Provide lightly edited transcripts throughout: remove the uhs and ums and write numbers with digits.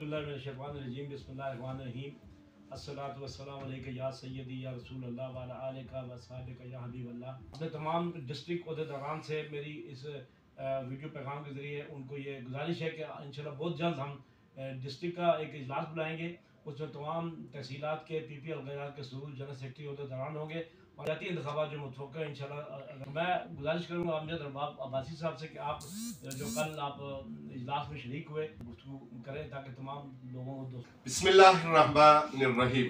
औज़ुबिल्लाहिमिनश्शैतानिर्रजीम बिस्मिल्लाहिर्रहमानिर्रहीम अस्सलातु वस्सलामु अलैका या सय्यदी या रसूल अल्लाह व अला आलिका व अस्हाबिका या हबीबल्लाह। अपने तमाम डिस्ट्रिक्ट अहदेदारान से मेरी इस वीडियो पैगाम के ज़रिए उनको ये गुजारिश है कि इंशाल्लाह बहुत जल्द हम डिस्ट्रिक्ट का एक इजलास बुलाएंगे। उसमें तमाम तहसीलात के PPL के ज़रूर जनरल सेक्रेटरी अहदेदारान होंगे और जाती इंतखाबात जो मुतवक्का है इंशाल्लाह। मैं गुजारिश करूँगा अमजद अरबाब अब्बासी साहब से कि आप जो कल आप इजलास में शरीक हुए गुफ्तगू करें ताकि तमाम लोगों को बिस्मिल्लाहिर्रहमानिर्रहीम।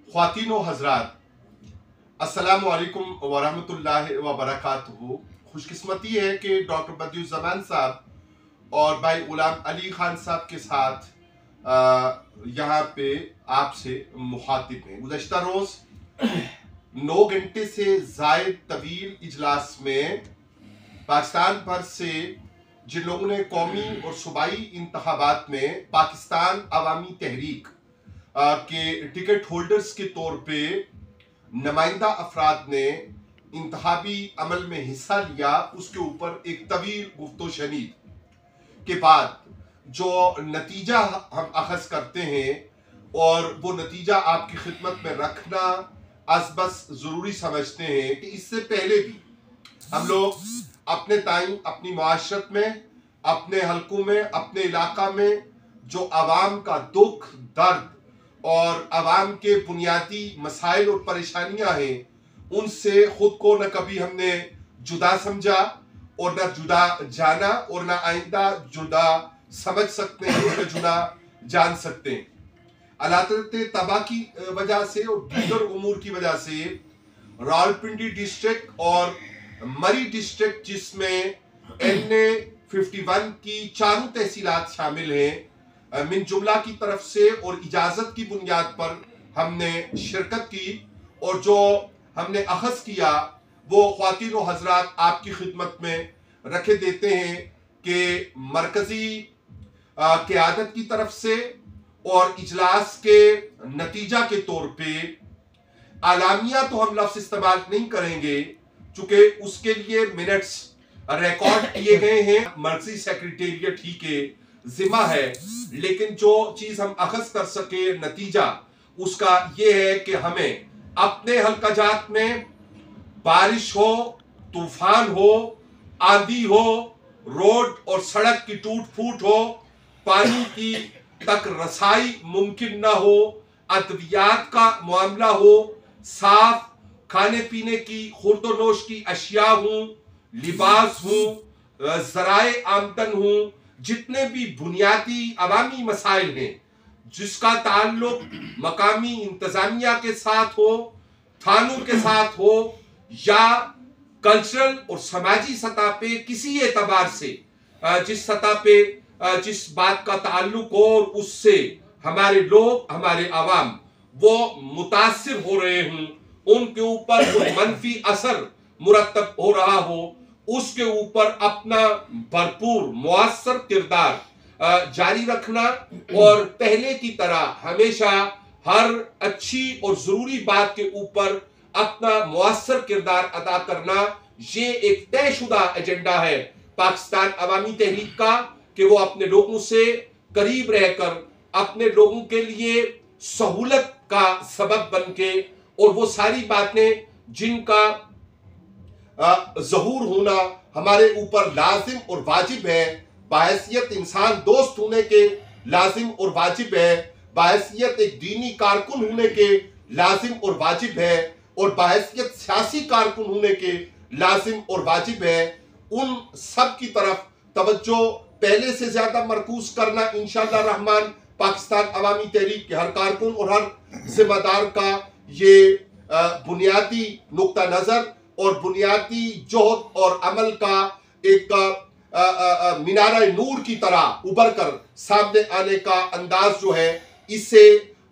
ख्वातीन व हज़रात, अस्सलामु अलैकुम व रहमतुल्लाहि व बरकातुहू। खुशकिस्मती है कि डॉक्टर बदियुज़्ज़मान साहब और भाई गुलाम अली खान साहब के साथ यहाँ पे आपसे मुखातिब हैं। गुज़श्ता रोज़ 9 घंटे से ज़ायद तवील इजलास में पाकिस्तान भर से जिन लोगों ने कौमी और सूबाई इंतखाबात में पाकिस्तान अवामी तहरीक के टिकट होल्डर्स के तौर पे नुमाइंदा अफराद ने इंतखाबी अमल में हिस्सा लिया, उसके ऊपर एक तवील गुफ्तो शनीद के बाद जो नतीजा हम अखज़ करते हैं और वो नतीजा आपकी खिदमत में रखना अज़बस ज़रूरी समझते हैं कि इससे पहले भी हम लोग अपने टाइम अपनी मुआशरत में, अपने हलकों में, अपने इलाका में जो आवाम का दुख दर्द और आवाम के बुनियादी मसाइल और परेशानियां हैं उनसे खुद को न कभी हमने जुदा समझा और न जुदा जाना और न आइंदा जुदा समझ सकते हैं और जुदा जान सकते हैं। अलातत तबाह की वजह से और दीगर उमूर की वजह से रावलपिंडी डिस्ट्रिक्ट और मरी डिस्ट्रिक्ट जिसमें NA 51 की चारों तहसीलात शामिल हैं, मिन जुमला की तरफ से और इजाज़त की बुनियाद पर हमने शिरकत की और जो हमने अखज़ किया वो ख्वातीन व हज़रात आपकी खिदमत में रखे देते हैं कि मरकज़ी क़यादत की तरफ से और इजलास के नतीजा के तौर पे आलामिया तो हम लफ्ज़ इस्तेमाल नहीं करेंगे चूँकि उसके लिए मिनट्स रिकॉर्ड किए गए हैं, मर्कज़ी सेक्रेटेरिएट ही के जिम्मा है। लेकिन जो चीज़ हम अखज़ कर सके नतीजा उसका ये है कि हमें अपने हल्काजात में बारिश हो, तूफान हो, आंधी हो, रोड और सड़क की टूट फूट हो, पानी की तक रसाई मुमकिन ना हो, अद्वियात का मामला हो, साफ खाने पीने की खुर्दोनोश की अशिया हूँ, लिबास हूँ, ज़राए आमदन हूँ, जितने भी बुनियादी अवामी मसाइल हैं जिसका ताल्लुक मकामी इंतजामिया के साथ हो, थानों के साथ हो या कल्चरल और समाजी सतह पे किसी एतबार से जिस सतह पे जिस बात का ताल्लुक हो और उससे हमारे लोग, हमारे आवाम वो मुतासिर हो रहे हों, उनके ऊपर कोई मनफी असर मुरतब हो रहा हो, उसके ऊपर अपना भरपूर मुअस्सर किरदार जारी रखना और पहले की तरह हमेशा हर अच्छी और ज़रूरी बात के ऊपर अपना मुअस्सर किरदार अदा करना, ये एक तयशुदा एजेंडा है पाकिस्तान अवामी तहरीक का कि वो अपने लोगों से करीब रहकर अपने लोगों के लिए सहूलत का सबब बन के और वो सारी बातें जिनका ज़हूर होना हमारे ऊपर लाजिम और वाजिब है, बाहैसियत इंसान दोस्त होने के लाजिम और वाजिब है, बाहैसियत एक दीनी कारकुन होने के लाजिम और वाजिब है और बाहैसियत सियासी कारकुन होने के लाजिम और वाजिब है, उन सब की तरफ तवज्जो पहले से ज्यादा मरकूज करना इंशाअल्लाह रहमान पाकिस्तान अवामी तहरीक के हर कारकुन और हर जिम्मेदार का ये बुनियादी नुक्ता नज़र और बुनियादी जोहद और अमल का एक मीनारा नूर की तरह उभर कर सामने आने का अंदाज जो है, इससे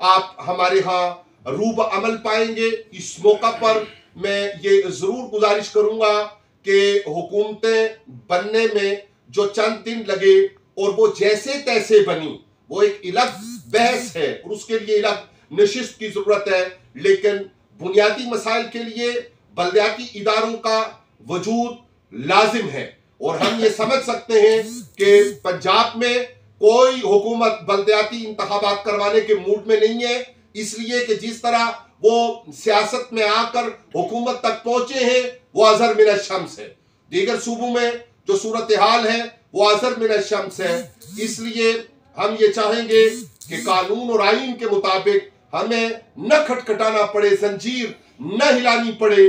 आप हमारे यहाँ रूब अमल पाएंगे। इस मौका पर मैं ये ज़रूर गुजारिश करूँगा कि हुकूमतें बनने में जो चंद दिन लगे और वो जैसे तैसे बनी वो एक अलग बहस है और उसके लिए अलग नशिस्त की ज़रूरत है, लेकिन बुनियादी मसाइल के लिए बल्दियाती इदारों का वजूद लाजिम है। और हम ये समझ सकते हैं कि पंजाब में कोई हुकूमत बल्दियाती इंतखाबात करवाने के मूड में नहीं है, इसलिए कि जिस तरह वो सियासत में आकर हुकूमत तक पहुंचे हैं वो अज़हर मिन अश-शम्स है। दीगर सूबों में जो सूरत हाल है वो अज़हर मिन अश-शम्स है। इसलिए हम ये चाहेंगे कि कानून और आईन के मुताबिक हमें न खटखटाना पड़े, जंजीर न हिलानी पड़े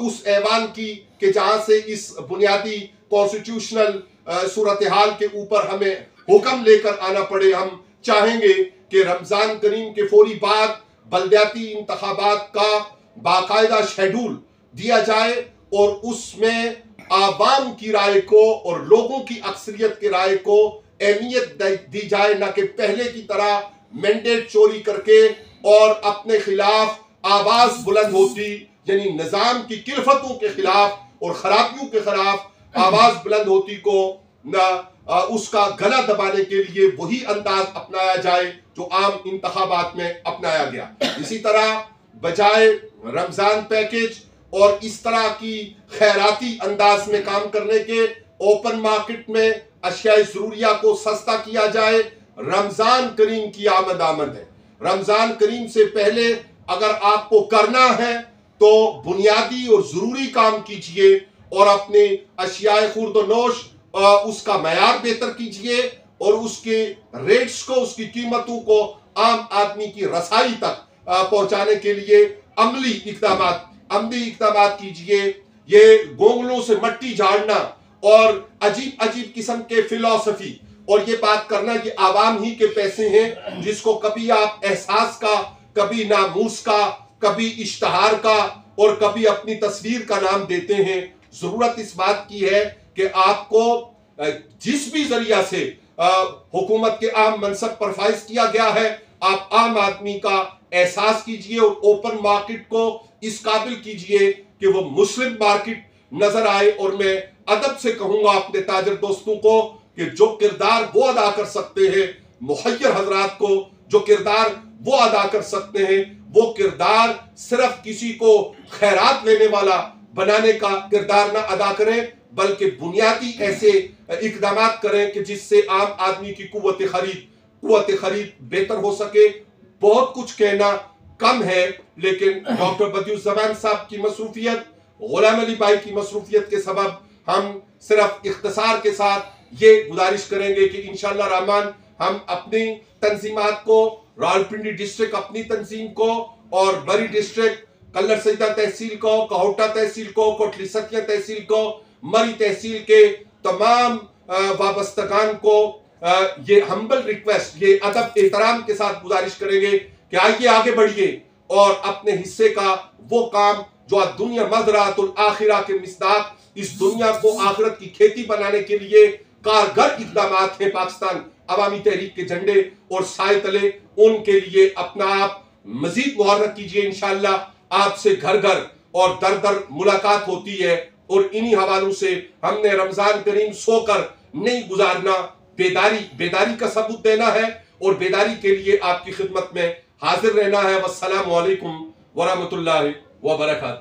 उस ऐवान की कि जहां से इस बुनियादी कॉन्स्टिट्यूशनल सूरत हाल के ऊपर हमें हुक्म लेकर आना पड़े। हम चाहेंगे कि रमजान करीम के फौरी बाद बल्दियाती इंतखाबात का बाकायदा शेड्यूल दिया जाए और उसमें आवाम की राय को और लोगों की अक्सरियत की राय को अहमियत दी जाए, न कि पहले की तरह मैंडेट चोरी करके और अपने खिलाफ आवाज बुलंद होती, यानी निजाम की किल्फतों के खिलाफ और खराबियों के खिलाफ आवाज बुलंद होती को न उसका गला दबाने के लिए वही अंदाज अपनाया जाए जो आम इंतखाबात में अपनाया गया। इसी तरह बजाय रमजान पैकेज और इस तरह की खैराती अंदाज में काम करने के ओपन मार्केट में अशियाए जरूरिया को सस्ता किया जाए। रमजान करीम की आमद है, रमजान करीम से पहले अगर आपको करना है तो बुनियादी और जरूरी काम कीजिए और अपने अशियाए खुर्द-ओ-नोश उसका मयार बेहतर कीजिए और उसके रेट्स को, उसकी कीमतों को आम आदमी की रसाई तक पहुंचाने के लिए अमली इक़दामात कीजिए। ये गोंगलों से मट्टी झाड़ना और अजीब अजीब किस्म के फिलॉसफी और ये बात करना कि आवाम ही के पैसे हैं, जिसको कभी आप एहसास का, कभी नामूस का, कभी इश्तहार का और कभी अपनी तस्वीर का नाम देते हैं। जरूरत इस बात की है कि आपको जिस भी जरिया से हुकूमत के आम मनसब पर फाइज किया गया है, आप आम आदमी का एहसास कीजिए और ओपन मार्केट को इस काबिल कीजिए कि वो मुस्लिम मार्केट नजर आए। और मैं अदब से कहूंगा अपने ताजर दोस्तों को कि जो किरदार वो अदा कर सकते हैं, मुहय्यर हजरात को जो किरदार वो अदा कर सकते हैं, वो किरदार सिर्फ किसी को खैरात लेने वाला बनाने का किरदार ना अदा करें, बल्कि बुनियादी ऐसे इकदामात करें कि जिससे आम आदमी की कुव्वत खरीद बेहतर हो सके। बहुत कुछ कहना कम है, लेकिन डॉक्टर बदियुज़्ज़मान साहब की मसरूफियत, गुलाम अली भाई की मसरूफियत के सबब हम सिर्फ इख्तिसार के साथ ये गुजारिश करेंगे कि इंशाअल्लाह रहमान हम अपनी तंजीमात को, रावलपिंडी डिस्ट्रिक्ट अपनी तंजीम को और बरी डिस्ट्रिक्ट कल्लर सईदा तहसील को, कहोटा तहसील को, कोटली सतिया तहसील को, मरी तहसील के तमाम वाबस्तगान को ये हम्बल रिक्वेस्ट, ये अदब एहतराम के साथ गुजारिश करेंगे कि आइए आगे बढ़िए और अपने हिस्से का वो काम जो दुनिया मज़राअतुल आखिरा के मिसदाक, इस दुनिया को आखिरत की खेती बनाने के लिए कारगर इक़दामात हैं पाकिस्तान अवामी तहरीक के झंडे और साए तले, उनके लिए अपना आप मजीद मुहर्रक कीजिए। इंशाअल्लाह आपसे घर घर और दर दर मुलाकात होती है और इन्हीं हवालों से हमने रमजान करीम सोकर नहीं गुजारना, बेदारी का सबूत देना है और बेदारी के लिए आपकी खिदमत में हाजिर रहना है। वस्सलामु अलैकुम वरहमतुल्लाहि वबरकातुहू।